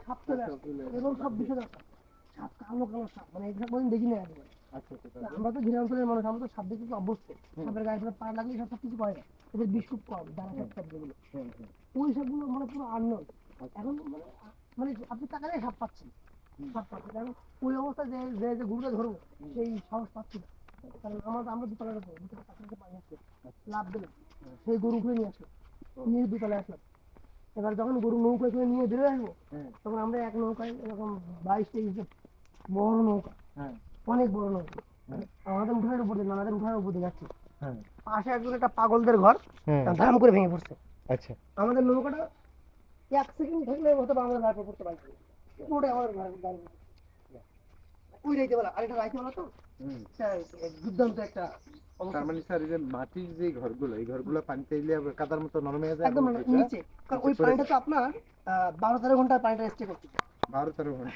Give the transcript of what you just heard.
সাপ চলে আসে এবং সব বিষয় সাপ কালো কালো সাপ মানে এগুলো কোনদিন দেখি না একবার। আমরা তো গ্রামাঞ্চলের মানুষ, আমরা তো সাপ দেখতে তো অভ্যস্ত। সাপের গায়ে পা লাগলে সব কিছু করে না, ওদের বিষ খুব কম, যারা সাপ যেগুলো ওই সবগুলো মানে পুরো আননোন। এখন মানে মানে আপনি টাকালে সাপ পাচ্ছেন, সাপ পাচ্ছেন এখন ওই অবস্থা যে যে যে গরুটা ধরবো সেই সাহস পাচ্ছি না। কারণ আমরা দুতলার উপরে দুতলা কাছাকাছি পানি আসলো, লাভ দিলাম, সেই গরু ঘুরে নিয়ে আসলো, নিয়ে দুতলায় আসলাম। এবার যখন গরু নৌকায় করে নিয়ে বেরোয় আসবো, তখন আমরা এক নৌকায় এরকম 22-23 বড় নৌকা, অনেক বড় নৌকা, আমাদের উঠানের উপর দিয়ে নানাদের উঠানের উপর দিয়ে যাচ্ছে, পাশে একজন একটা পাগলদের ঘর ধাম করে ভেঙে পড়ছে। আচ্ছা, আমাদের নৌকাটা 1 সেকেন্ড থাকলে হয়তো আমাদের গায়ে পড়তে পারছে, পুরোটাই আমাদের গায়ে ওই রাইতে বেলা, আরেকটা রাইতে বেলা তো দুর্দান্ত একটা তার মানে স্যার এই যে মাটির যে ঘরগুলো, এই ঘরগুলো পানিতে এলে কাদার মতো নরম হয়ে যায় একদম নিচে, কারণ ওই পানিটা তো আপনার 12-13 ঘন্টা পানিটা স্টে করতে 12-13 ঘন্টা।